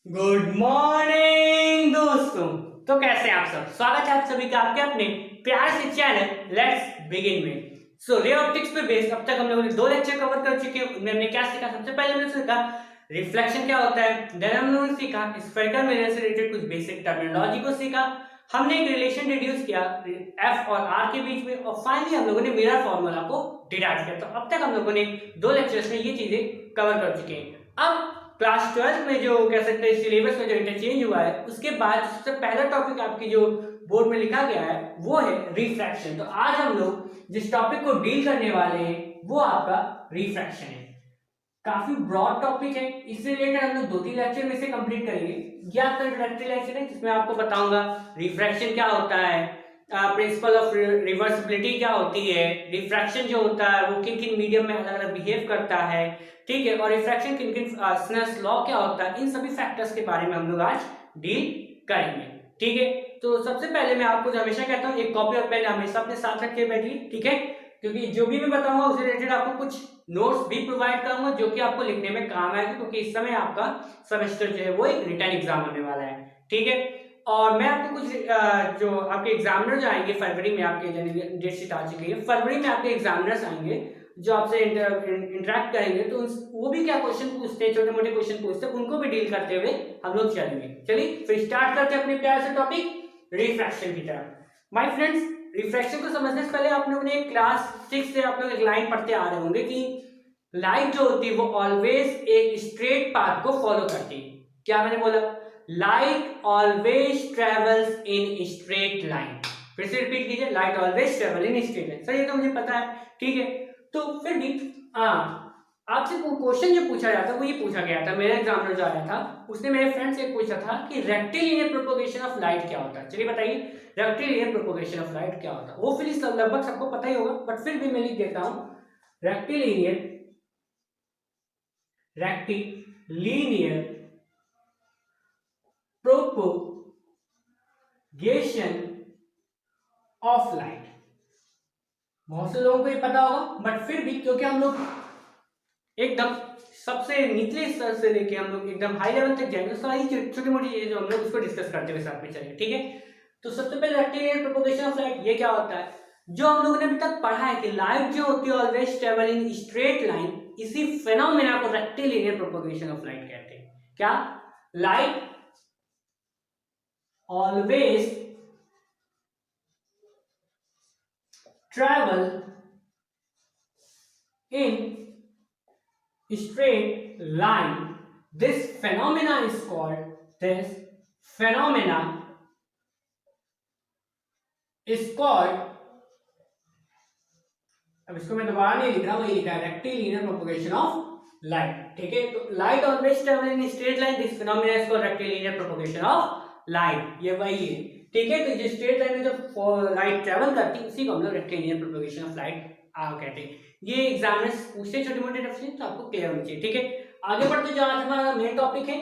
Good morning दोस्तों। तो कैसे हैं आप सब? स्वागत है आप सभी का आपके अपने प्यार से चैनल लेट्स बिगिन में। रे ऑप्टिक्स पे बेस्ड अब तक हम लोगों ने दो लेक्चर कवर कर चुके हैं। उनमें हमने क्या सीखा? सबसे पहले हमने सीखा रिफ्लेक्शन क्या होता है, देन हम लोगों ने सीखा स्फेरिकल मिरर से रिलेटेड कुछ बेसिक टर्मिनोलॉजी को सीखा। हमने एक रिलेशन डिड्यूस किया एफ और आर के बीच में, और फाइनली हम लोगों ने मिरर फॉर्मूला को डिराइव किया। तो अब तक हम लोगों ने दो लेक्चर्स में ये चीजें कवर कर चुके हैं। अब क्लास 12 में जो कह सकते हैं सिलेबस में जो इंटरचेंज हुआ है, उसके बाद सबसे पहला टॉपिक आपकी जो बोर्ड में लिखा गया है वो है रिफ्रैक्शन। तो आज हम लोग जिस टॉपिक को डील करने वाले हैं वो आपका रिफ्रैक्शन है। काफी ब्रॉड टॉपिक है, इससे रिलेटेड हम लोग 2-3 लेक्चर में से कंप्लीट करेंगे। ये आपका इंट्रोडक्टरी लेक्चर है जिसमें आपको बताऊंगा रिफ्रैक्शन क्या होता है, प्रिंसिपल ऑफ रिवर्सिबिलिटी क्या होती है, रिफ्रैक्शन जो होता है वो किन किन मीडियम में अलग अलग बिहेव करता है, ठीक है, और रिफ्रैक्शन किन किन स्नेल्स लॉ क्या होता है, इन सभी फैक्टर्स के बारे में हम लोग आज डील करेंगे। ठीक है, तो सबसे पहले मैं आपको जो हमेशा कहता हूँ एक कॉपी और पेन हमेशा अपने साथ रख के बैठिए, ठीक है, क्योंकि जो भी मैं बताऊंगा उससे रिलेटेड आपको कुछ नोट्स भी प्रोवाइड करूंगा जो कि आपको लिखने में काम आएगा, क्योंकि इस समय आपका सेमेस्टर जो है वो एक रिटन एग्जाम होने वाला है। ठीक है, और मैं आपको कुछ जो आपके एग्जामिनर जो आएंगे फरवरी में, आपके डेट शीट आ चुकी है, फरवरी में आपके एग्जामिनर्स आएंगे जो आपसे इंटरेक्ट करेंगे, तो वो भी क्या क्वेश्चन पूछते हैं, छोटे मोटे क्वेश्चन पूछते हैं, उनको भी डील करते हुए हम लोग चलेंगे। चलिए फिर स्टार्ट करते हैं अपने प्यार से टॉपिक रिफ्रैक्शन की तरफ। माय फ्रेंड्स, रिफ्रैक्शन को समझने से पहले आप लोगों ने क्लास 6 से आप लोग एक लाइन पढ़ते आ रहे होंगे कि लाइट जो होती है वो ऑलवेज एक स्ट्रेट पाथ को फॉलो करती है। क्या मैंने बोला? Light always travels in straight line. फिर से रिपीट कीजिए, light always travel in straight line. Sir ये तो मुझे पता है, ठीक है, तो फिर भी आपसे क्वेश्चन जो पूछा जाता है वो ये पूछा गया था, मेरा एग्जामिनर जो आया था उसने मेरे फ्रेंड से पूछा था कि रेक्टिलिनियर प्रोपगेशन ऑफ लाइट क्या होता है। चलिए बताइए, रेक्टिलिनियर प्रोपगेशन ऑफ लाइट क्या होता है? वो फिर लगभग सबको पता ही होगा, बट फिर भी मैं लिख देता हूं, रेक्टिलिनियर प्रोपगेशन ऑफ लाइट। बहुत से लोगों को ये पता होगा, बट फिर भी क्योंकि हम लोग एकदम सबसे निचले स्तर से लेके हम लोग एकदम हाई लेवल तक जाएंगे, सारी छोटी मोटी चीजें जो हम लोग उसको डिस्कस करते हुए साथ में चलेंगे। ठीक है, तो सबसे पहले रेक्टिलिनियर प्रोपगेशन ऑफ लाइट ये क्या होता है? जो हम लोगों ने अभी तक पढ़ा है कि लाइट जो होती है always travel in straight line, इसी फेनोमेना को रेक्टिलिनियर प्रोपगेशन ऑफ लाइट कहते हैं। क्या? Light always travel in straight line. This phenomena is called अब इसको मैं दोबारा नहीं लिख रहा, वही लिखा है रेक्टिलिनियर प्रोपगेशन ऑफ लाइट। ठीक है, तो light always travel in straight line, this phenomena is called rectilinear propagation of light. ये वही है, ठीक है, तो जो स्ट्रेट लाइन में जो लाइट ट्रेवल करती है उसी को हम लोग रेक्टिलिनियर प्रोपगेशन ऑफ लाइट कहते हैं। ये एग्जामिनर्स पूछते छोटे मोटे डेफिनेशन, तो आपको क्लियर होनी चाहिए। ठीक है, आगे बढ़ते जो आज हमारा मेन टॉपिक है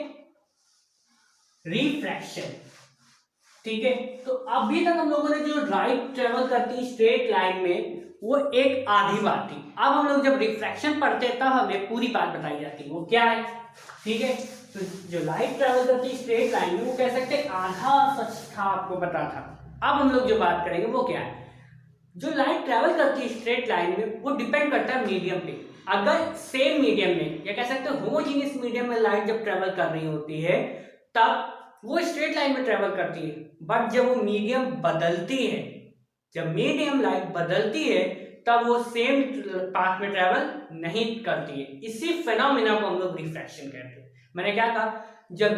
रिफ्रैक्शन। ठीक है, तो अभी तक हम लोगों ने जो लाइट ट्रेवल करती है स्ट्रेट लाइन में वो एक आधी बात थी। अब हम लोग जब रिफ्रैक्शन पढ़ते हैं तब हमें पूरी बात बताई जाती है, वो क्या है? ठीक है, तो जो लाइट ट्रेवल करती है स्ट्रेट लाइन में वो कह सकते हैं आधा सच था, आपको पता था। अब हम लोग जो बात करेंगे वो क्या है? जो लाइट ट्रेवल करती है स्ट्रेट लाइन में वो डिपेंड करता है मीडियम पे। अगर सेम मीडियम में या कह सकते हैं होमोजीनियस मीडियम में लाइट जब ट्रेवल कर रही होती है तब वो स्ट्रेट लाइन में ट्रेवल करती है, बट जब वो मीडियम बदलती है, जब मीडियम लाइट बदलती है तब वो सेम पाथ में ट्रेवल नहीं करती है। इसी फेनोमेना को हम लोग रिफ्रैक्शन कहते हैं। मैंने क्या कहा? जब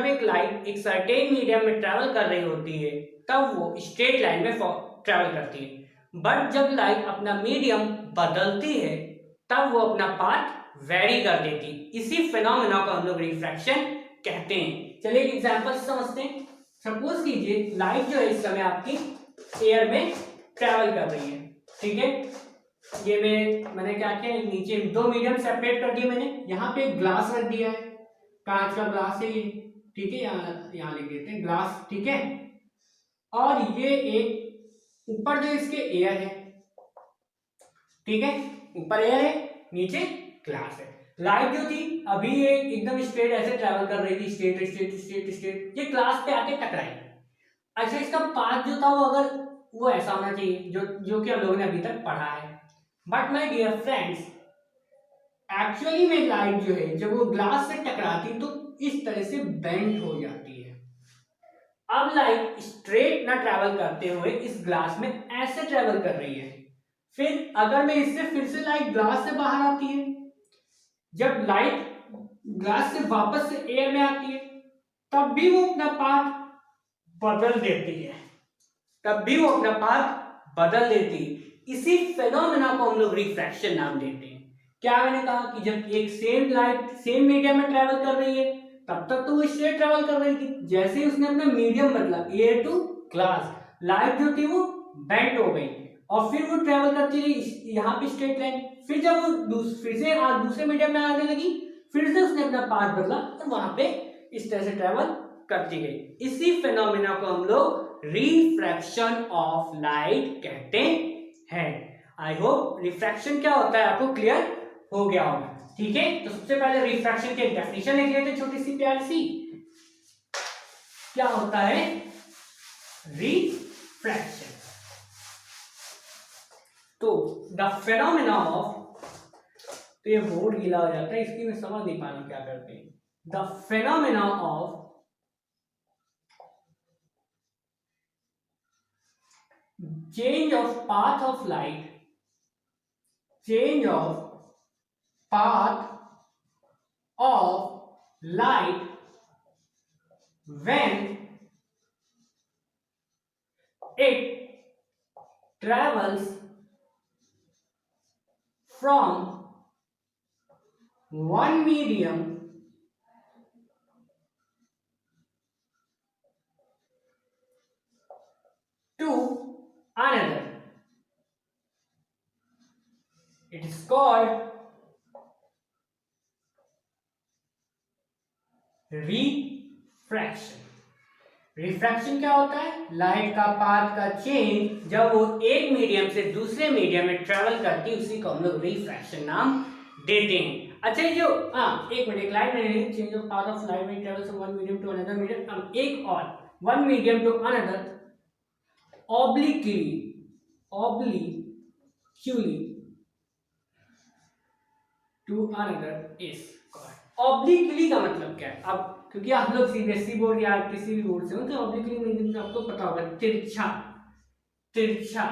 एक लाइट एक सर्टेन मीडियम में ट्रेवल कर रही होती है तब वो स्ट्रेट लाइन में ट्रेवल करती है, बट जब लाइट अपना मीडियम बदलती है तब वो अपना पाथ वेरी कर देती है। इसी फेनोमेना को हम लोग रिफ्रैक्शन कहते हैं। चलिए एक एग्जांपल समझते हैं। सपोज कीजिए लाइट जो है इस समय आपकी एयर में ट्रेवल कर रही है। ठीक है, ये मैंने क्या किया, नीचे दो मीडियम सेपरेट कर दिए मैंने, यहाँ पे एक ग्लास रख दिया है, कांच का ग्लास है ये। ठीक है, यहाँ लिख देते हैं ग्लास। ठीक है, और ये एक ऊपर जो इसके एयर है, ठीक है, ऊपर एयर है नीचे ग्लास है। लाइट जो थी अभी ये एकदम स्ट्रेट ऐसे ट्रैवल कर रही थी, स्ट्रेट स्ट्रेट स्ट्रेट स्ट्रेट, ये ग्लास पे आके टकराई। अच्छा, इसका पाथ जो था वो अगर वो ऐसा होना चाहिए जो जो कि हम लोगों ने अभी तक पढ़ा है। But my dear friends, actually में लाइट जो है जब वो ग्लास से टकराती तो इस तरह से बेंड हो जाती है। अब लाइट स्ट्रेट ना ट्रैवल करते हुए इस ग्लास में ऐसे ट्रैवल कर रही है। फिर अगर मैं इससे फिर से लाइट ग्लास से बाहर आती है, जब लाइट ग्लास से वापस से एयर में आती है, तब भी वो अपना पाथ बदल देती है, तब भी वो अपना पाथ बदल देती है। इसी फेनोमेना को हम लोग रिफ्रैक्शन नाम देते हैं। क्या मैंने कहा कि जब एक सेम लाइट सेम मीडियम में ट्रैवल कर रही है, तब तक तो वो स्ट्रेट ट्रैवल कर रही थी। जैसे ही उसने अपना मीडियम बदला, एयर टू ग्लास, लाइट जो थी वो बेंट हो गई और फिर वो ट्रैवल करती रही यहाँ पे स्ट्रेट लाइन। फिर जब वो फिर से दूसरे मीडियम में आने लगी, फिर से उसने अपना पाथ बदला और वहां पे इस तरह से ट्रैवल करती गई। इसी फेनोमेना को हम लोग रिफ्रैक्शन ऑफ लाइट कहते हैं। आई होप रिफ्रैक्शन क्या होता है आपको क्लियर हो गया होगा। ठीक है, तो सबसे पहले रिफ्रैक्शन की डेफिनेशन लिख लेते हैं, छोटी सी प्यारी सी। क्या होता है रिफ्रैक्शन? तो द फेनोमेना ऑफ, तो ये बोर्ड गीला हो जाता है, इसकी मैं समझ नहीं पा रहा क्या करते हैं। The phenomena of change of path of light, change of path of light when it travels from one medium to another. It is called refraction. Refraction क्या होता है? लाइट का पाथ का चेंज जब वो एक मीडियम से दूसरे मीडियम में ट्रेवल करती है, उसी को हम लोग रिफ्रैक्शन नाम देते हैं। अच्छा, ये जो एक मिनट, लाइट में change of path of light में travel from one medium to another medium, अब एक और one medium to another obliquely to another is called। obliquely का मतलब क्या है? अब क्योंकि आप लोग सीबीएसई बोर्ड या किसी भी बोर्ड से हो, तो obliquely मीनिंग आपको पता होगा, तिरछा तिरछा।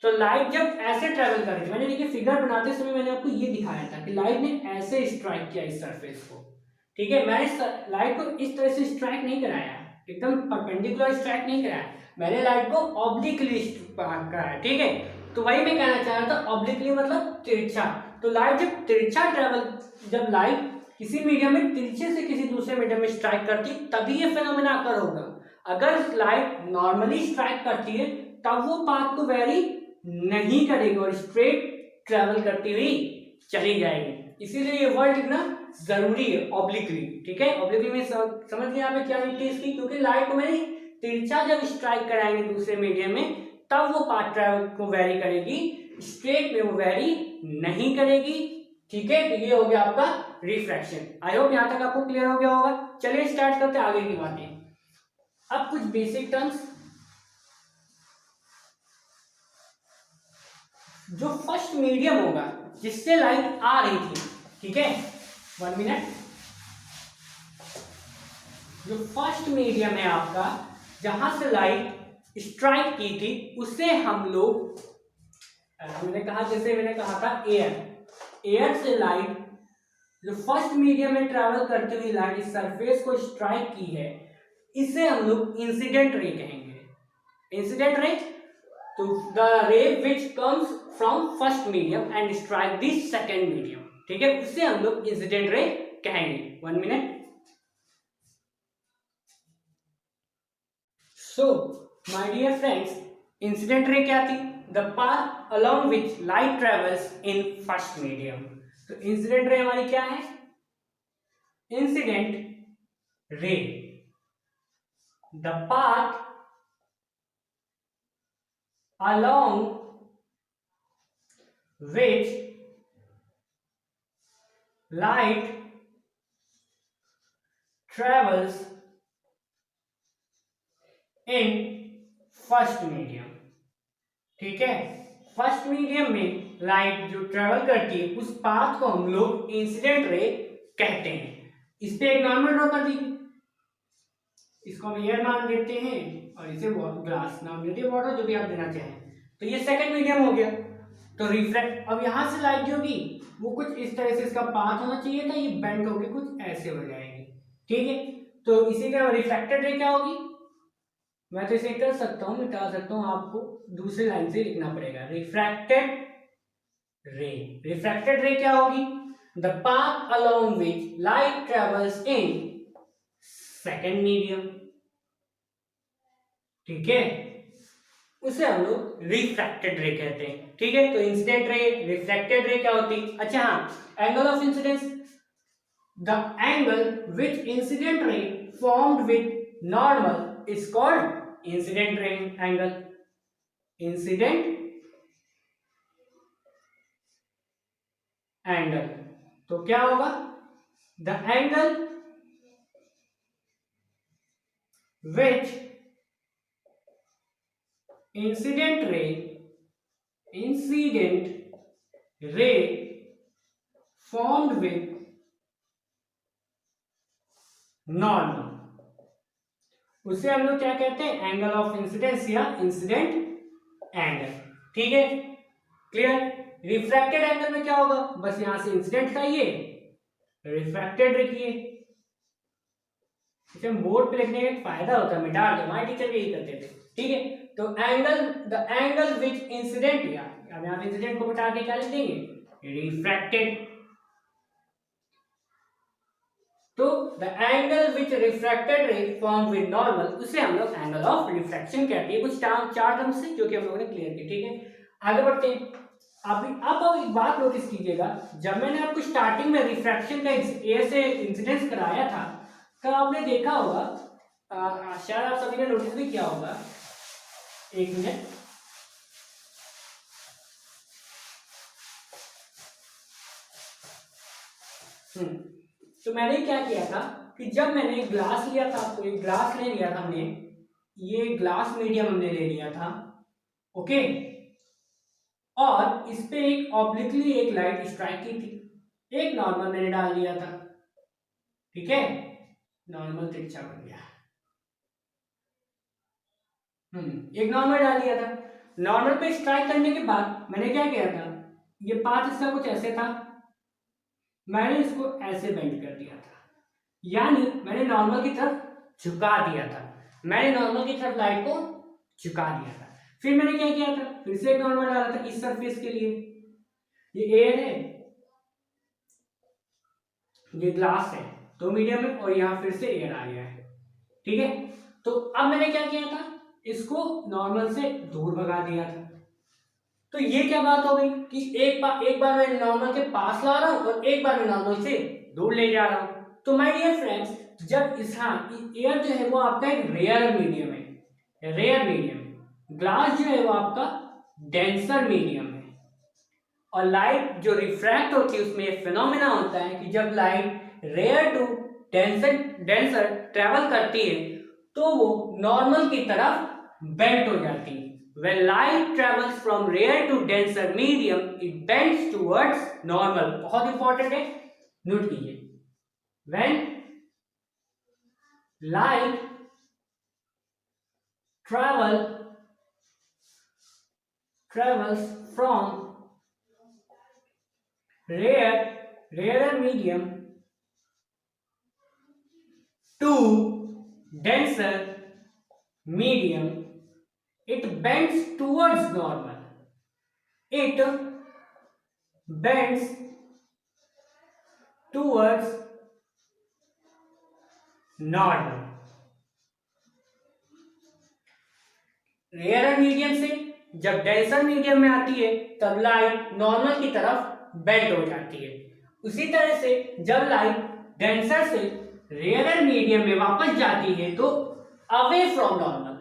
तो लाइट जब ऐसे ट्रेवल कर रही थी, मैंने देखिए फिगर बनाते समय मैंने आपको ये दिखाया था कि लाइट ने ऐसे स्ट्राइक किया इस सरफेस को। ठीक है, मैंने लाइट को इस तरह से स्ट्राइक नहीं कराया, एकदम परपेंडिकुलर स्ट्राइक नहीं कराया, मैंने लाइट को ऑब्लिकली कराया। ठीक है, तो वही मैं कहना चाह रहा था, ऑब्लिकली मतलब तिरछा। तो लाइट जब तिरछा ट्रेवल, जब लाइट किसी मीडियम में तिरछे से किसी दूसरे मीडियम में स्ट्राइक करती, तभी ये फेनोमेना अकर होगा। अगर लाइट नॉर्मली स्ट्राइक करती है तब वो पाथ को वेरी नहीं करेगी और स्ट्रेट ट्रेवल करती हुई चली जाएगी। इसीलिए ये वर्ड लिखना जरूरी है, ऑब्लिकली। ठीक है, ऑब्लिकली में समझ गए यहाँ पे क्या लिखती है इसकी, क्योंकि लाइट को मैंने तिरछा जब स्ट्राइक कराएंगे दूसरे मीडियम में, तब वो पाथ ट्रेवल को वेरी करेगी, स्ट्रेट में वो वेरी नहीं करेगी। ठीक है, तो ये हो गया आपका रिफ्रैक्शन। आई होप यहाँ तक आपको क्लियर हो गया होगा। चलिए स्टार्ट करते हैं आगे की बातें। अब कुछ बेसिक टर्म्स, जो फर्स्ट मीडियम होगा जिससे लाइट आ रही थी, ठीक है, 1 मिनट, जो फर्स्ट मीडियम है आपका जहां से लाइट स्ट्राइक की थी, उसे हम लोग, जैसे मैंने कहा था एयर से लाइट जो फर्स्ट मीडियम में ट्रैवल करती हुई लाइट इस सरफेस को स्ट्राइक की है, इसे हम लोग इंसिडेंट रे कहेंगे। इंसिडेंट रे, तो the ray which comes from first medium and strike the second medium, ठीक है, उसे हम लोग इंसिडेंट रे कहेंगे। 1 minute. So my dear friends, incident ray क्या थी? The path along which light travels in first medium. तो इंसिडेंट रे हमारी क्या है? Incident ray, the path along which light travels in first medium. ठीक है, first medium में light जो ट्रेवल करती है उस पाथ को हम लोग इंसिडेंट रे कहते हैं। इस पे एक नॉर्मल ड्रॉ कर दीजिए, इसको हम एयर मान देते हैं और इसे ग्लास नाम देते हैं, वाटर जो भी आप देना चाहें। तो ये सेकंड मीडियम हो गया। तो रिफ्रैक्ट, अब यहां से लाइट जो होगी वो कुछ इस तरह से इसका पाथ होना चाहिए था, ये बेंड होके कुछ ऐसे हो जाएगी। ठीक है, तो इसी तरह रिफ्रैक्टेड रे क्या होगी, मैं तो इसे कर सकता हूँ, मिटा सकता हूँ, आपको दूसरी लाइन से लिखना पड़ेगा। रिफ्रैक्टेड रे, रिफ्रैक्टेड रे क्या होगी, the path along which light travels in second medium. ठीक है, उसे हम लोग रिफ्रैक्टेड रे कहते हैं। ठीक है, तो इंसिडेंट रे, रिफ्रैक्टेड रे क्या होती है। अच्छा हाँ, angle of incidence, the angle which incident ray formed with normal is called incident ray angle. Incident angle, तो क्या होगा, the angle which incident ray formed with normal, उसे हम लोग क्या कहते हैं, एंगल ऑफ इंसिडेंस या इंसिडेंट एंगल। ठीक है, क्लियर। रिफ्रैक्टेड एंगल में क्या होगा, बस यहां से इंसिडेंट लाइए, रिफ्रैक्टेड रखिए। इसे बोर्ड पे लिखने का एक फायदा होता है, मिटा दो, हमारे टीचर भी यही करते थे। ठीक है, तो angle, the angle which incident, या अब यहां इंसिडेंट को मिटा के क्या लिख देंगे, रिफ्रैक्टेड। तो द एंगल विच रिफ्रैक्टेड रे फॉर्म विद नॉर्मल, उसे हम लोग एंगल ऑफ रिफ्रैक्शन कहते हैं। कुछ चार टर्म्स से जो कि हम लोगों ने क्लियर किए। ठीक है, आगे बढ़ते हैं। आप एक बात नोटिस कीजिएगा, जब मैंने आपको स्टार्टिंग में रिफ्रैक्शन का एयर से इंसिडेंस कराया था, तब आपने देखा होगा, शायद आप सभी ने नोटिस भी किया होगा, एक मिनट, तो मैंने क्या किया था कि जब मैंने एक ग्लास लिया था, तो एक ग्लास ले लिया था हमने, ये ग्लास मीडियम हमने ले लिया था। ओके, और इस पे एक ऑब्लिकली एक लाइट स्ट्राइक की थी, एक नॉर्मल मैंने डाल दिया था। ठीक है, नॉर्मल तिरछा बन गया। एक नॉर्मल डाल दिया था। नॉर्मल पे स्ट्राइक करने के बाद मैंने क्या किया था, ये पाथ इसका कुछ ऐसे था, मैंने इसको ऐसे बेंड कर दिया था, यानी मैंने नॉर्मल की तरफ झुका दिया था, मैंने नॉर्मल की तरफ लाइट को झुका दिया था। फिर मैंने क्या किया था, फिर से एक नॉर्मल डाला था इस सरफेस के लिए, ये एयर है, ये ग्लास है, दो मीडियम है, और यहां फिर से एयर आ गया है। ठीक है, तो अब मैंने क्या किया था, इसको नॉर्मल से दूर भगा दिया था। तो ये क्या बात हो गई कि एक बार मैं नॉर्मल के पास ला रहा हूं और एक बार मैं नॉर्मल से दूर ले जा रहा हूं। तो माय डियर फ्रेंड्स, जब एयर जो है वो आपका एक रेयर मीडियम है, रेयर मीडियम, ग्लास जो है वो आपका डेंसर मीडियम है, और लाइट जो रिफ्रैक्ट होती है उसमें एक फिनोमेना होता है कि जब light rare to denser travel करती है तो वो नॉर्मल की तरफ बेंट हो जाती है। When light travels from rare to denser medium, it bends towards normal. बहुत इंपॉर्टेंट है, नोट कीजिए। When light travels from rarer medium to denser medium, it bends towards normal. It bends towards normal. Rare medium से जब denser medium में आती है तब light normal की तरफ बेंड हो जाती है। उसी तरह से जब लाइट डेंसर से रेयर मीडियम में वापस जाती है तो अवे फ्रॉम नॉर्मल,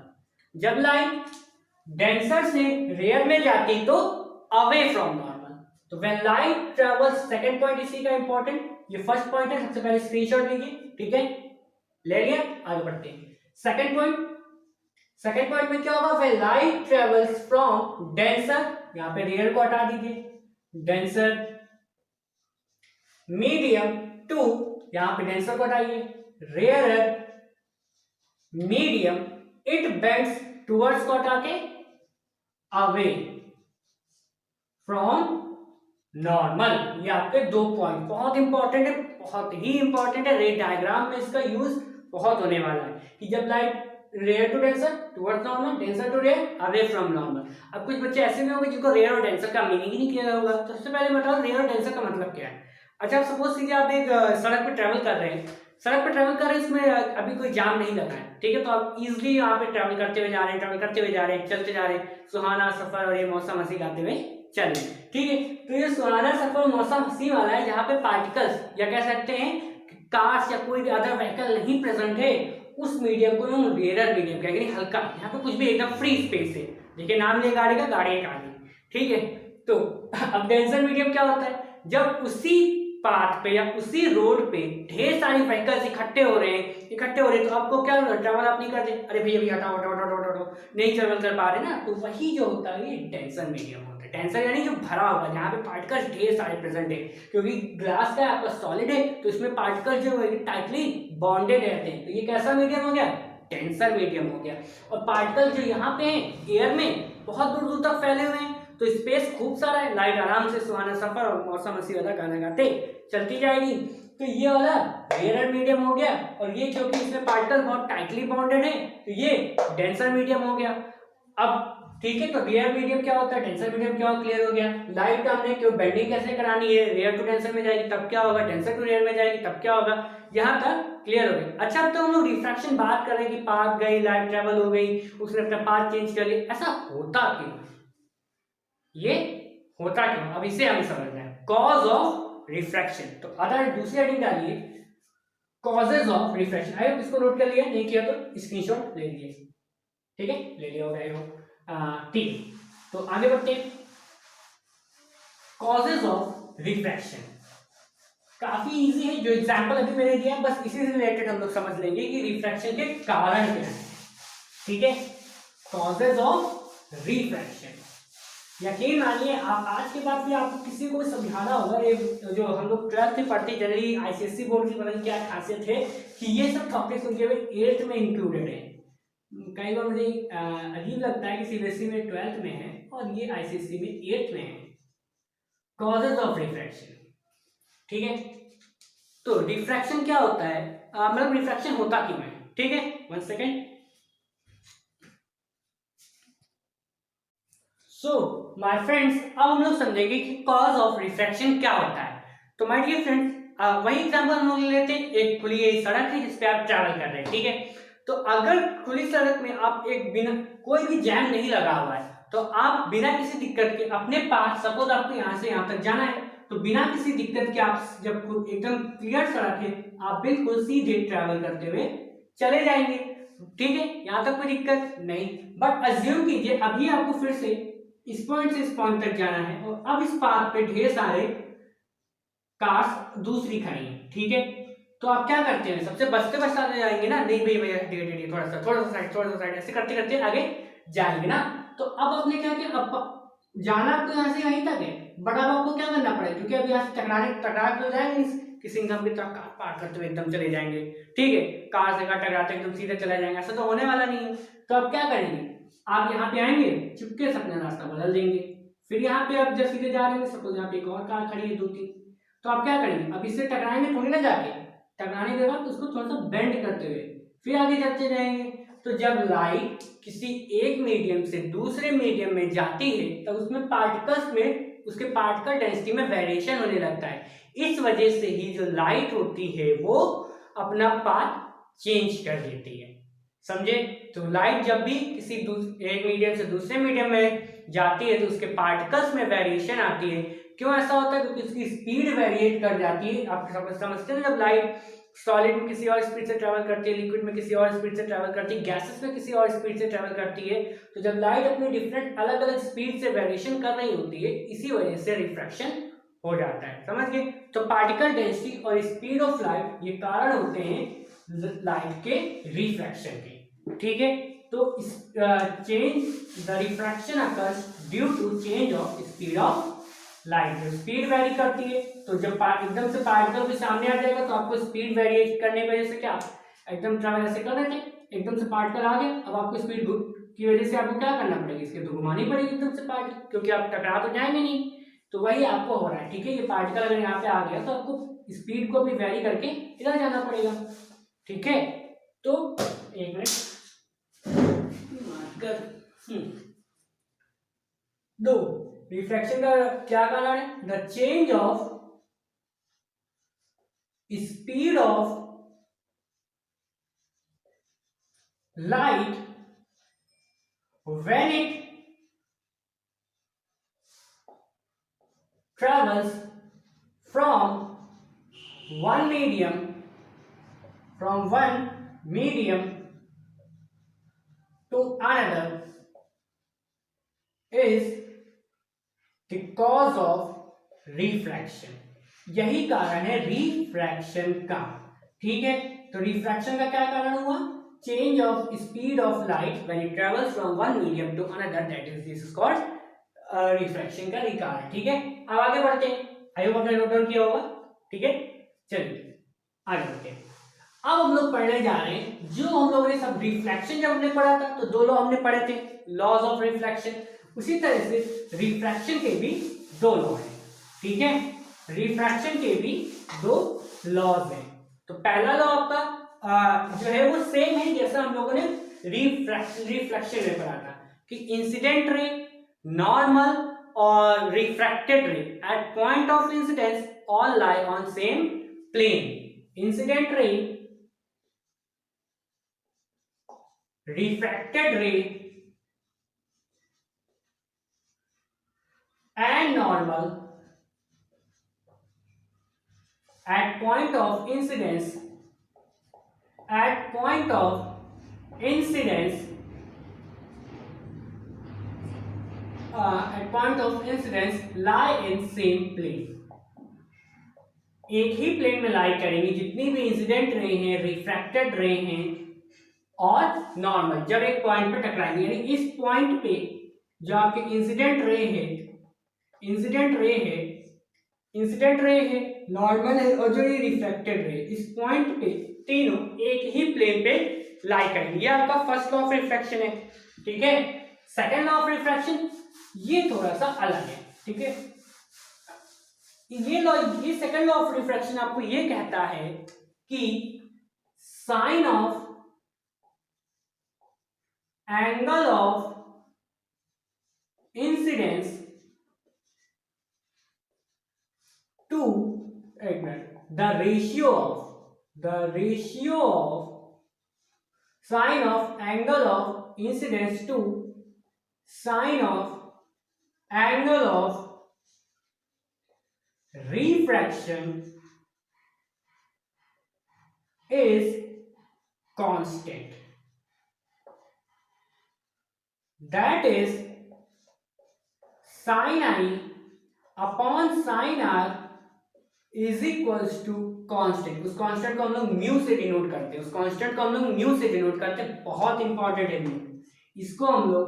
जब लाइट डेंसर से रेयर में जाती तो अवे फ्रॉम नॉर्मल। तो when light travels, second point इसी का इंपॉर्टेंट, ये फर्स्ट पॉइंट है, सबसे पहले स्क्रीनशॉट लीजिए, ठीक है, ले लिया, आगे बढ़ते हैं। सेकंड पॉइंट में क्या होगा, when light travels from denser, यहां पे रेयर को हटा दीजिए, डेंसर मीडियम टू, यहां पे डेंसर को हटाइए, rare medium, it bends towards को हटा के अवे फ्रॉम नॉर्मल। ये आपके दो पॉइंट बहुत इंपॉर्टेंट है, बहुत ही इंपॉर्टेंट है। रे डायग्राम में इसका यूज बहुत होने वाला है कि जब light rare to denser towards normal, denser to rare, away from normal. अब कुछ बच्चे ऐसे भी होंगे जिनको रेयर और डेंसर का मीनिंग ही नहीं क्लियर होगा। तो सबसे पहले बताओ रेयर और डेंसर का मतलब क्या है। अच्छा, आप सपोज कीजिए आप एक सड़क पे ट्रेवल कर रहे हैं, इसमें अभी कोई जाम नहीं लगा है, ठीक है, तो आप इजिली यहाँ पे ट्रेवल करते हुए जा रहे हैं, चलते जा रहे हैं, सुहाना सफर और ये मौसम हंसी गाते हुए चलिए, ठीक है। तो ये सुहाना सफर मौसम हंसी वाला है जहाँ पे पार्टिकल्स या कह सकते हैं कार्स या कोई भी अदर व्हीकल नहीं प्रेजेंट है, उस मीडियम को हम रेयर मीडियम कहेंगे, हल्का, यहाँ पे कुछ भी एकदम फ्री स्पेस है। देखिए नाम लिया गाड़ी का, गाड़ी एक आगे, ठीक है। तो अब डेंसर मीडियम क्या होता है, जब उसी पाथ पे या उसी रोड पे ढेर सारी व्हीकल्स इकट्ठे हो रहे हैं तो आपको क्या ट्रैवल आप नहीं करते, अरे भैया हटाओ नहीं ट्रैवल कर पा रहे ना, तो वही जो होता है ये डेंसर मीडियम होता है। डेंसर यानी जो भरा हुआ, जहाँ पे पार्टिकल्स ढेर सारे प्रेजेंट है, क्योंकि ग्लास का आपका सॉलिड है तो इसमें पार्टिकल्स जो है टाइटली बॉन्डेड रहते हैं, तो ये कैसा मीडियम हो गया, डेंसर मीडियम हो गया। और पार्टिकल जो यहाँ पे हैं एयर में बहुत दूर दूर तक फैले हुए हैं, तो स्पेस खूब सारा है, लाइट आराम से सुहाना सफर और मौसम हंसी वाला गाना गाते चलती जाएगी। तो ये वाला रेयर मीडियम हो गया, और ये क्योंकि इसमें पार्टिकल बहुत टाइटली बॉन्डेड है तो ये डेंसर मीडियम हो गया। अब ठीक है, तो रेयर मीडियम क्या होता है, डेंसर मीडियम क्या हो, क्लियर हो गया। लाइट हमने क्यों बेंडिंग कैसे करानी है, रेयर टू डेंसर में जाएगी तब क्या होगा, डेंसर टू रेयर में जाएगी तब क्या होगा, यहाँ तक क्लियर हो गया। अच्छा, अब तो हम लोग रिफ्रैक्शन बात कर रहे हैं कि पाथ गई, लाइट ट्रेवल हो गई, उसने अपना पाथ चेंज कर लिया, ऐसा होता क्यों, ये होता क्यों, अब इसे हमें समझना है। कॉज ऑफ रिफ्रैक्शन, तो अगर दूसरी हेडिंग डालिए causes of refraction. I hope इसको नोट कर लिया, नहीं किया तो स्क्रीनशॉट ले लीजिए, ठीक है, ले लिया होगा, ठीक है। तो आगे बढ़ते हैं, कॉजेज ऑफ रिफ्रैक्शन काफी इजी है, जो एग्जांपल अभी मैंने दिया बस इसी से रिलेटेड हम लोग समझ लेंगे कि रिफ्रैक्शन के कारण क्या है, ठीक है। कॉजेज ऑफ रिफ्रैक्शन, यकीन मानिए आप आज के बाद भी आपको किसी को समझाना होगा, ये जो हम लोग 12th में पढ़ते जनरली आईसीएसई बोर्ड की पता नहीं क्या खासियत है कि ये सब टॉपिक्स उनके 8th में इंक्लूडेड है। कई बार मुझे अजीब लगता है कि सीबीएसई में 12th में है और ये आईसीएसई में 8th में है। कॉजेज ऑफ रिफ्रैक्शन, ठीक है। तो रिफ्रैक्शन क्या होता है, मतलब रिफ्रैक्शन होता क्यों है, ठीक है, 1 सेकेंड। सो माय फ्रेंड्स, अब हम लोग समझेंगे कि कॉज ऑफ रिफ्रैक्शन क्या होता है। तो माय डियर फ्रेंड्स, वही एग्जांपल हम लोग ले लेते हैं, एक खुली सड़क है जिस पे आप ट्रैवल कर रहे हैं, ठीक है। तो अगर खुली सड़क में आप एक बिना कोई भी जैम नहीं लगा हुआ है तो आप बिना किसी दिक्कत के अपने पास, सपोज आपको यहाँ से यहाँ तक जाना है, तो बिना किसी दिक्कत के आप जब एकदम क्लियर सड़क है आप बिल्कुल सीधे ट्रैवल करते हुए चले जाएंगे, ठीक है, यहाँ तक कोई दिक्कत नहीं। बट अज्यूम कीजिए अभी आपको फिर से इस पॉइंट से इस पॉइंट तक जाना है और अब इस पाथ पे ढेर सारे कार्स दूसरी खड़ी हैं, ठीक है। तो आप क्या करते हैं, सबसे बचते बचते जाएंगे ना, नहीं भैया थोड़ा सा साइड ऐसे करते करते आगे जाएंगे ना। तो अब आपने क्या किया, अब जाना आपको यहाँ से यहीं तक है, बट अब आपको क्या करना पड़ेगा, क्योंकि अब यहाँ से टकरा के हो जाएंगे, किसी इंसान की तरफ कार पार करते हुए एकदम चले जाएंगे, ठीक है, कार से टकराते एकदम सीधे चले जाएंगे, ऐसा तो होने वाला नहीं है। तो अब क्या करेंगे, आप यहाँ पे आएंगे, चुपके से अपना रास्ता बदल देंगे, फिर यहाँ पे आप जब सीधे जा रहे हैं, सपोज यहाँ पे एक और कार खड़ी है 2-3, तो आप क्या करेंगे, अब इससे टकराएंगे थोड़ी ना, जाके टकराने के बाद उसको थोड़ा सा बेंड करते हुए फिर आगे चलते जाएंगे। तो जब लाइट किसी एक मीडियम से दूसरे मीडियम में जाती है तब उसमें पार्टिकल्स में उसके पार्टिकल डेंसिटी में वेरिएशन होने लगता है। इस वजह से ही जो लाइट होती है वो अपना पाथ चेंज कर देती है, समझे। तो लाइट जब भी किसी एक मीडियम से दूसरे मीडियम में जाती है तो उसके पार्टिकल्स में वेरिएशन आती है। क्यों ऐसा होता है, क्योंकि उसकी स्पीड वेरिएट कर जाती है। आप समझते हैं जब लाइट सॉलिड में किसी और स्पीड से ट्रैवल करती है, लिक्विड में किसी और स्पीड से ट्रैवल करती है, गैसेस में किसी और स्पीड से ट्रैवल करती है, तो जब लाइट अपनी डिफरेंट अलग अलग स्पीड से वेरिएशन कर रही होती है, इसी वजह से रिफ्रैक्शन हो जाता है, समझ गए। तो पार्टिकल डेंसिटी और स्पीड ऑफ लाइट ये कारण होते हैं लाइट के रिफ्रैक्शन के, ठीक है। तो change the refraction occurs due to change of speed of light. Speed vary करती है, तो जब एकदम से पार्टिकल के सामने आ जाएगा तो आपको स्पीड वेरी करने की वजह से क्या एकदम ट्रैवल ऐसे कर रहे थे, एकदम से पार्टिकल आ गया, अब आपको स्पीड की वजह से आपको क्या करना पड़ेगा, इसके तो घुमानी पड़ेगी एकदम से पार्टिकल, क्योंकि आप टकरा तो जाएंगे नहीं। तो वही आपको हो रहा है, ठीक है। ये पार्टिकल अगर यहाँ पे आ गया तो आपको स्पीड को भी वेरी करके इधर जाना पड़ेगा, ठीक है। तो एक मिनट दो, रिफ्रैक्शन का क्या कारण है, the change of speed of light when it travels from one medium to another is the cause of refraction। यही कारण है रिफ्रैक्शन का, ठीक है। तो रिफ्रैक्शन का क्या कारण हुआ, change of speed of light when it travels from one medium to another, that is this is called refraction का कारण, ठीक है। अब आगे बढ़ते हैं, आई होप आपने नोट डाउन किया होगा, ठीक है। चलिए आगे बढ़ते हैं। अब हम लोग पढ़ने जा रहे हैं जो हम लोगों ने सब रिफ्लेक्शन जब हमने पढ़ा था तो दो लॉ हमने पढ़े थे, लॉज ऑफ रिफ्लेक्शन। उसी तरह से रिफ्रैक्शन के भी दो लॉ हैं, ठीक है। रिफ्रैक्शन के भी दो लॉज हैं। तो पहला लॉ आपका जो है वो सेम है जैसा हम लोगों ने रिफ्लेक्शन में पढ़ा था कि इंसिडेंट रे, नॉर्मल और refracted ray at point of incidence all lie on same plane. Incident ray, refracted ray and normal at point of incidence lie in same plane। एक ही प्लेन में लाई करेंगे जितनी भी इंसिडेंट रे हैं, refracted रे हैं और नॉर्मल, जब एक पॉइंट पे टकराएंगे, यानी इस पॉइंट पे जो आपके इंसिडेंट रे है, नॉर्मल है और जो ये रिफ्रैक्टेड रे, इस पॉइंट पे तीनों एक ही प्लेन पे लाई करेंगे। ये आपका फर्स्ट लॉ ऑफ रिफ्रैक्शन है, ठीक है। सेकंड लॉ ऑफ रिफ्रैक्शन ये थोड़ा सा अलग है, ठीक है। ये सेकंड लॉ ऑफ रिफ्रैक्शन आपको ये कहता है कि sine of angle of incidence to the ratio of sine of angle of incidence to sine of angle of refraction is constant। That is sin I upon sin R is equals to constant। उस constant को हम लोग mu से denote करते हैं, बहुत important है mu. इसको हम लोग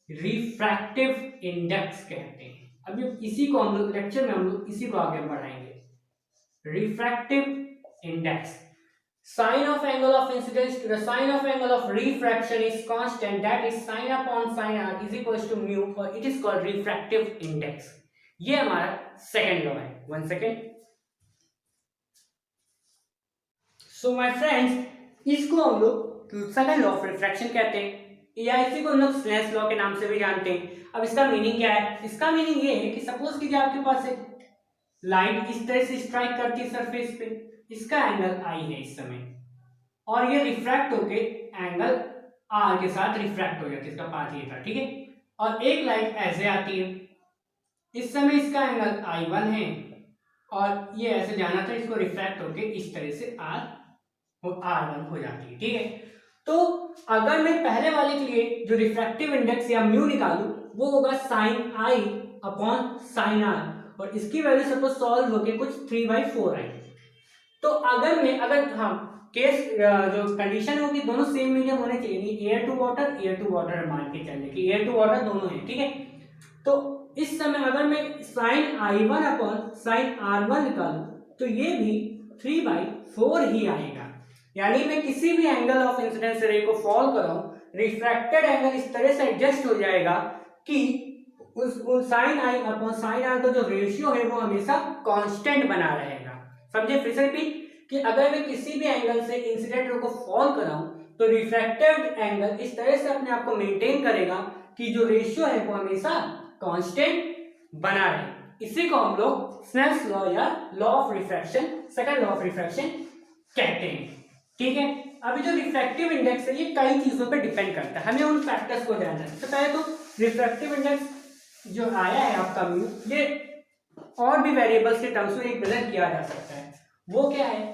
रिफ्रैक्टिव इंडेक्स कहते हैं। अभी इसी को हम लोग लेक्चर में हम लोग इसी को आगे बढ़ाएंगे। Refractive index, Sine of angle of incidence to the sine of angle of refraction is constant, that is sin upon sin r is equals to mu, और it is called refractive index। ये हमारा second law है। One second. So my friends, इसको हम लोग second law of refraction कहते हैं या इसी को हम लोग स्नेल्स लॉ के नाम से भी जानते हैं। अब इसका मीनिंग क्या है, इसका मीनिंग ये है कि सपोज कीजिए आपके पास एक लाइट इस तरह से स्ट्राइक करती है सरफेस पे, इसका एंगल आई है इस समय, और ये रिफ्रैक्ट होके एंगल आर के साथ रिफ्रैक्ट हो जाती है, इसका पाथ ये था, ठीक है। और एक लाइट ऐसे आती है, इस समय इसका एंगल I1 है और ये ऐसे जाना था, इसको रिफ्रैक्ट होके इस तरह से R1 हो जाती है, ठीक है। तो अगर मैं पहले वाले के लिए जो रिफ्रैक्टिव इंडेक्स या म्यू निकालूं वो होगा sine I upon sine R, और इसकी वैल्यू सपोज सॉल्व होके कुछ 3/4 आई, तो अगर हम केस जो कंडीशन होगी दोनों सेम मीडियम होने चाहिए, एयर टू वाटर मान के चलने की एयर टू वाटर दोनों है, ठीक है। तो इस समय अगर मैं sign I1 upon sine R1 निकालूं तो ये भी 3/4 ही आएगा, यानी मैं किसी भी एंगल ऑफ इंसिडेंस रे को फॉल कराऊं, रिफ्रैक्टेड एंगल इस तरह से एडजस्ट हो जाएगा कि उस sine I upon sine R का जो रेशियो है वो हमेशा कांस्टेंट बना रहेगा। समझे? फिर से रिपीट कि अगर मैं किसी भी एंगल से इंसिडेंट रे को फॉल कराऊं तो रिफ्रैक्टेड एंगल इस तरह से अपने आप को मेंटेन करेगा कि जो रेशियो है वो हमेशा कांस्टेंट बना रहे। इसी को हम लोग स्नेल्स लॉ या law of refraction, second law of refraction कहते हैं, ठीक है। अभी जो रिफ्रैक्टिव इंडेक्स है ये कई चीजों पे डिपेंड करता है, हमें उन फैक्टर्स को जानना है। तो पहले तो रिफ्रैक्टिव इंडेक्स जो आया है आपका म्यू, ये और भी वेरिएबल्स के टर्म्स में रिप्रेजेंट किया जा सकता है। वो क्या है?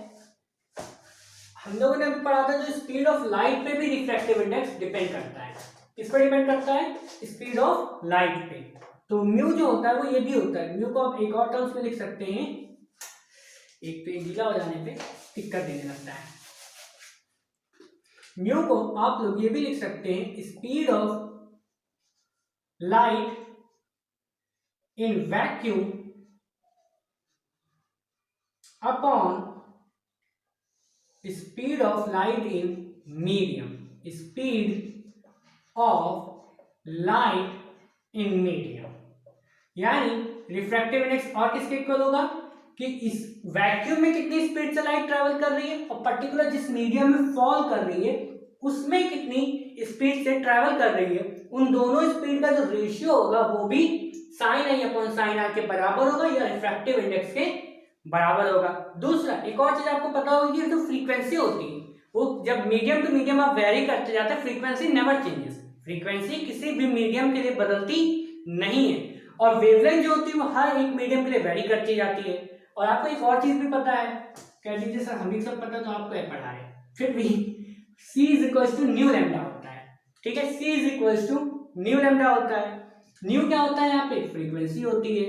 हम लोगों ने पढ़ा था जो स्पीड ऑफ लाइट पे भी रिफ्रैक्टिव इंडेक्स डिपेंड करता है। किस पर डिपेंड करता है? स्पीड ऑफ लाइट पे। तो म्यू जो होता है वो ये भी होता है। म्यू को आप एक और टर्म्स में लिख सकते हैं, एक पेज गीला हो जाने पे दिक्कत देने लगता है। म्यू को आप लोग ये भी लिख सकते हैं speed of light in vacuum upon speed of light in medium. Speed of light in medium, यानी रिफ्रैक्टिव इंडेक्स और किसके इक्वल होगा कि इस वैक्यूम में कितनी स्पीड से लाइट ट्रैवल कर रही है और पर्टिकुलर जिस मीडियम में फॉल कर रही है उसमें कितनी स्पीड से ट्रैवल कर रही है, उन दोनों स्पीड का जो रेशियो होगा वो भी sine I upon sine R के बराबर होगा या रिफ्रैक्टिव इंडेक्स के बराबर होगा। दूसरा एक और चीज आपको पता होगी, जो फ्रीक्वेंसी होती है वो जब मीडियम टू मीडियम आप वेरी करते जाते हैं, फ्रीक्वेंसी नेवर चेंजेस। फ्रीक्वेंसी किसी भी मीडियम के लिए बदलती नहीं है और वेवलेंथ जो होती है वो हर एक मीडियम के लिए वेरी करती जाती है। और आपको एक और चीज भी पता है, कह लीजिए सर हमें सब पता तो आपको पढ़ा है, फिर भी C is equal to nu lambda होता है, ठीक है। C is equal to nu lambda होता है। न्यू क्या होता है? यहाँ पे फ्रीक्वेंसी होती है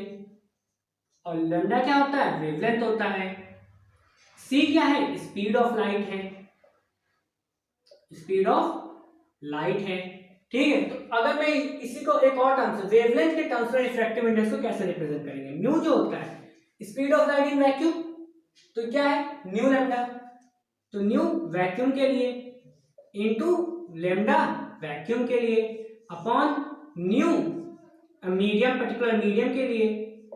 और लैम्डा क्या होता है? वेवलेंथ होता है। C क्या है? स्पीड ऑफ लाइट है, स्पीड ऑफ लाइट है, ठीक है। तो अगर मैं इसी को एक और टर्म से वेवलेंथ के टर्म्स में रिफ्रैक्टिव इंडेक्स को कैसे रिप्रेजेंट करेंगे? म्यू जो होता है speed of light in vacuum, तो क्या है? New lambda. तो न्यू वैक्यूम के लिए इनटू लैम्डा वैक्यूम के लिए upon new medium, particular medium के लिए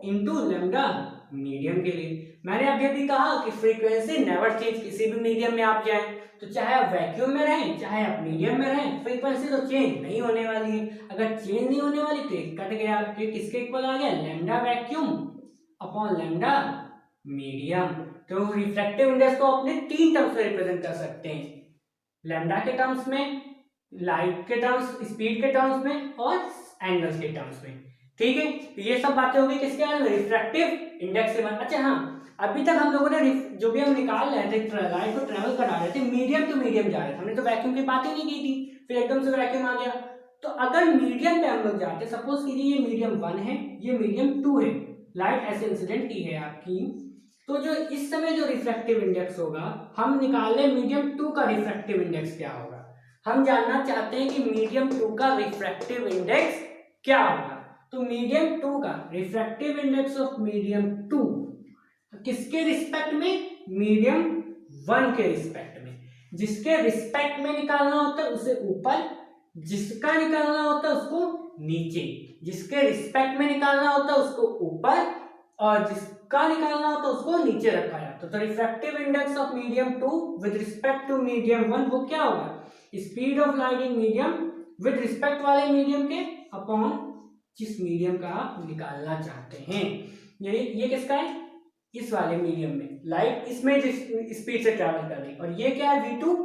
इनटू लैम्डा मीडियम के लिए। मैंने अभी अभी कहा कि फ्रीक्वेंसी नेवर चेंज। किसी भी मीडियम में आप जाएं तो चाहे आप वैक्यूम में रहें चाहे आप मीडियम में रहें, फ्रीक्वेंसी तो चेंज नहीं होने वाली है। अगर चेंज नहीं होने वाली तो कट गया, तो किसके इक्वल आ गया? Lambda vacuum upon lambda medium. तो रिफ्रैक्टिव इंडेक्स को अपने तीन टर्म्स में रिप्रेजेंट कर सकते हैं, लैम्डा के टर्म्स में, लाइट के टर्म्स, स्पीड के टर्म्स में और एंगल्स के टर्म्स में, ठीक है। तो ये सब बातें होगी किसके बारे में? रिफ्रैक्टिव इंडेक्स के बारे में। अच्छा हाँ, अभी तक हम लोगों ने जो भी हम निकाल रहे थे, लाइट को ट्रेवल करा रहे थे, मीडियम टू मीडियम जा रहे थे, हमने तो वैक्यूम की बात ही नहीं की थी, फिर एकदम से वैक्यूम आ गया। तो अगर मीडियम पे हम लोग जाते, सपोज कीजिए ये मीडियम 1 है, ये मीडियम 2 है, लाइट ऐसे इंसिडेंट की है आपकी, तो जो इस समय जो रिफ्रैक्टिव इंडेक्स होगा, हम निकाल लें मीडियम 2 का रिफ्रैक्टिव इंडेक्स क्या होगा। हम जानना चाहते हैं कि मीडियम 2 का रिफ्रैक्टिव इंडेक्स क्या होगा। तो मीडियम 2 का रिफ्रैक्टिव इंडेक्स ऑफ मीडियम 2 किसके रिस्पेक्ट में? मीडियम 1 के रिस्पेक्ट में। जिसके रिस्पेक्ट में निकालना होता है उसे ऊपर, जिसका निकालना होता है उसको नीचे। जिसके रिस्पेक्ट में निकालना होता है उसको ऊपर और जिसका निकालना होता है उसको नीचे रखा जाता है। तो refractive index of medium 2 with respect to medium 1 वो क्या होगा? Speed of light in medium with respect वाले मीडियम के अपॉन जिस मीडियम का आप निकालना चाहते हैं। ये किसका है? इस वाले मीडियम में लाइट इसमें जिस स्पीड से ट्रैवल कर रही है, और ये क्या है? v2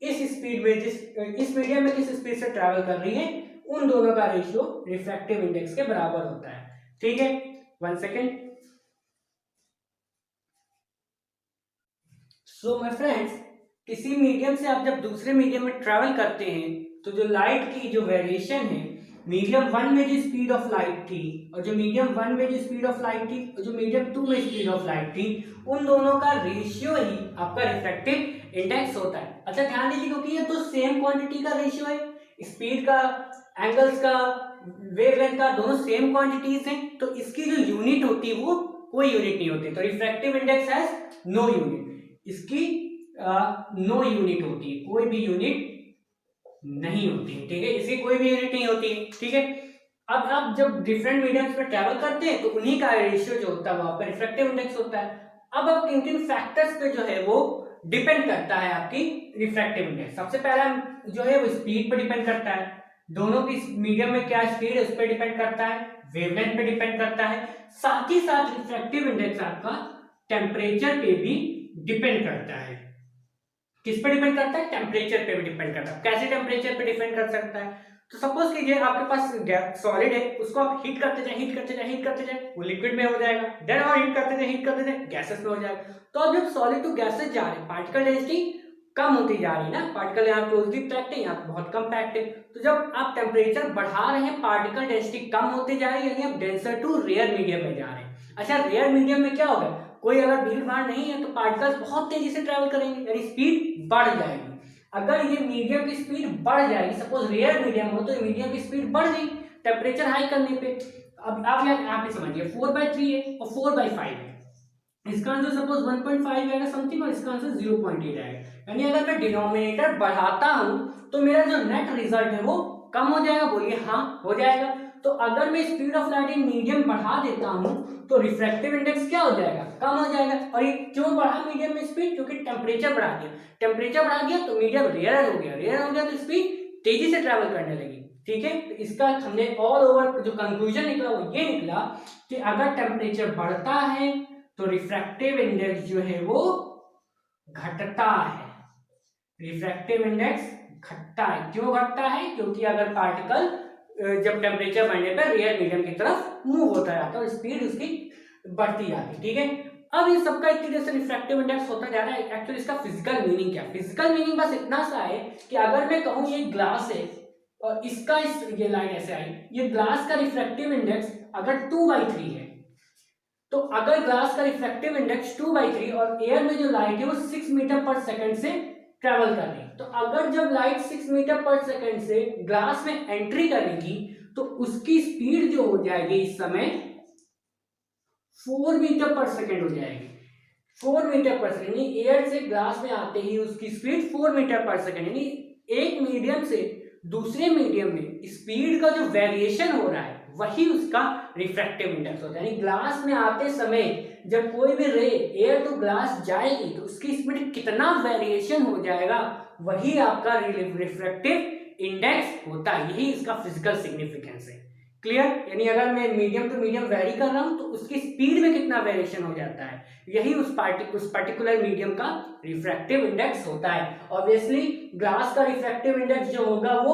इस स्पीड में इस मीडियम में किस स्पीड से ट्रैवल कर रही है, उन दोनों का रेशियो रिफ्रैक्टिव इंडेक्स के बराबर होता है, ठीक है। 1 सेकेंड। सो माय फ्रेंड्स, किसी मीडियम से आप जब दूसरे मीडियम में ट्रैवल करते हैं तो जो लाइट की जो वेरिएशन है मीडियम 1 में जो स्पीड ऑफ लाइट थी और जो मीडियम 1 में जो स्पीड ऑफ लाइट थी और जो मीडियम 2 में स्पीड ऑफ लाइट थी, उन दोनों का रेशियो ही आपका रिफ्रैक्टिव इंडेक्स होता है। अच्छा ध्यान दीजिए, क्योंकि ये तो सेम क्वांटिटी का रेशियो है, स्पीड का, एंगल्स का, वेवलेंथ का, दोनों सेम क्वांटिटीज हैं, तो इसकी जो यूनिट होती है वो कोई यूनिट नहीं होती। तो refractive index has no unit, इसकी नो यूनिट होती है, कोई भी यूनिट नहीं होती है, ठीक है, इसकी कोई भी यूनिट नहीं होती है, ठीक है। अब आप जब डिफरेंट मीडियम्स में ट्रैवल करते हैं तो उन्हीं का रेशियो जो होता है वो आपका रिफ्रैक्टिव इंडेक्स होता है। अब आप किन किन फैक्टर्स पे जो है वो डिपेंड करता है आपकी रिफ्रैक्टिव इंडेक्स। सबसे पहला जो है वो स्पीड पे डिपेंड करता है, दोनों की मीडियम में क्या स्पीड है उस पर डिपेंड करता है, वेवलेंथ पे डिपेंड करता है, साथ ही साथ रिफ्रैक्टिव इंडेक्स आपका टेम्परेचर पे भी डिपेंड करता है। किस पे डिपेंड करता है? टेम्परेचर पे भी डिपेंड करता है। कैसे टेम्परेचर पे डिपेंड कर सकता है? तो सपोज कीजिए आपके पास सॉलिड है, उसको आप हीट करते जाए, हीट करते जाए, हीट करते जाए, वो लिक्विड में हो जाएगा, देन और हीट करते जाए, हीट करते जाए, गैसेस में हो जाएगा। तो अब जब सॉलिड टू गैसेस जा रहे हैं, पार्टिकल डेंसिटी कम होती जा रही है ना, पार्टिकल यहाँ क्लोजली पैक्ड है, यहाँ बहुत कम पैक्ड है। तो जब आप टेम्परेचर बढ़ा रहे हैं, पार्टिकल डेंसिटी कम होती जा रही है, यानी आप डेंसर टू रेयर मीडियम में जा रहे हैं। अच्छा, रेयर मीडियम में क्या होगा, कोई अगर भीड़ भाड़ नहीं है तो पार्टिकल्स बहुत तेजी से ट्रैवल करेंगे, यानी स्पीड बढ़ जाएगी। अगर ये मीडियम की स्पीड बढ़ जाएगी, सपोज रेयर मीडियम हो तो मीडियम की स्पीड बढ़ गई टेम्परेचर हाई करने पे। अब आप यहाँ पे समझिए 4/3 है और 4/5 है, इसका आंसर सपोज 1.5 आएगा समथिंग और इसका आंसर 0.8 आएगा। यानी अगर मैं डिनोमिनेटर बढ़ाता हूं तो मेरा जो नेट रिजल्ट है वो कम हो जाएगा। बोलिए हाँ, हो जाएगा। तो अगर मैं speed of light in medium बढ़ा देता हूं तो रिफ्रैक्टिव इंडेक्स क्या हो जाएगा, कम हो जाएगा। और ये क्यों बढ़ा मीडियम में स्पीड, क्योंकि टेम्परेचर बढ़ा दिया, टेम्परेचर बढ़ा दिया तो मीडियम रेयर हो गया, रेयर हो गया तो स्पीड तेजी से ट्रैवल करने लगी, ठीक है। तो इसका हमने ऑल ओवर जो कंक्लूजन निकला वो ये निकला कि अगर टेम्परेचर बढ़ता है तो रिफ्रैक्टिव इंडेक्स जो है वो घटता है, रिफ्रैक्टिव इंडेक्स घटता है। क्यों घटता है? क्योंकि अगर पार्टिकल जब टेम्परेचर बढ़ने पर रेयर मीडियम की तरफ मूव होता जाता है और स्पीड उसकी बढ़ती जाती है, ठीक है। अब ये सबका एक तरीके से रिफ्रैक्टिव इंडेक्स होता जा रहा है। एक्चुअली इसका फिजिकल मीनिंग क्या है? फिजिकल मीनिंग बस इतना सा है कि अगर मैं कहूँ ये ग्लास है और इसका ये लाइन ऐसे आई, ये ग्लास का रिफ्रैक्टिव इंडेक्स अगर 2/3 है, तो अगर ग्लास का रिफ्रैक्टिव इंडेक्स 2/3 और एयर में जो लाइट है वो 6 मीटर पर सेकंड से ट्रेवल कर रही है, तो अगर जब लाइट 6 मीटर पर सेकंड से ग्लास में एंट्री करेगी तो उसकी स्पीड जो हो जाएगी इस समय 4 मीटर पर सेकंड हो जाएगी। 4 मीटर पर सेकंड, यानी एयर से ग्लास में आते ही उसकी स्पीड 4 मीटर पर सेकंड, यानी एक मीडियम से दूसरे मीडियम में स्पीड का जो वेरिएशन हो रहा है वही उसका रिफ्रैक्टिव इंडेक्स होता है। यानी ग्लास में आते समय जब कोई भी रे एयर टू ग्लास जाएगी तो उसकी स्पीड कितना वेरिएशन हो जाएगा वही आपका रिफ्रैक्टिव इंडेक्स होता है। यही इसका फिजिकल सिग्निफिकेंस है। क्लियर? यानी अगर मैं मीडियम टू मीडियम वेरी कर रहा हूं तो उसकी स्पीड में कितना वेरिएशन हो जाता है, यही उस पर्टिकुलर मीडियम का रिफ्रैक्टिव इंडेक्स होता है। ऑब्वियसली ग्लास का रिफ्रैक्टिव इंडेक्स जो होगा वो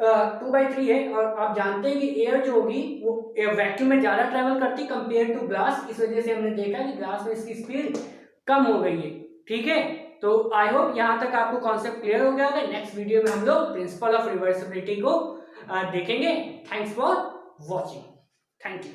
2/3 है और आप जानते हैं कि एयर जो होगी वो वैक्यूम में ज्यादा ट्रेवल करती है कंपेयर टू ग्लास। इस वजह से हमने देखा कि ग्लास में इसकी स्पीड कम हो गई है, ठीक है। तो आई होप यहां तक आपको कॉन्सेप्ट क्लियर हो गया होगा। नेक्स्ट वीडियो में हम लोग प्रिंसिपल ऑफ रिवर्सिबिलिटी को देखेंगे। Thanks for watching, thank you.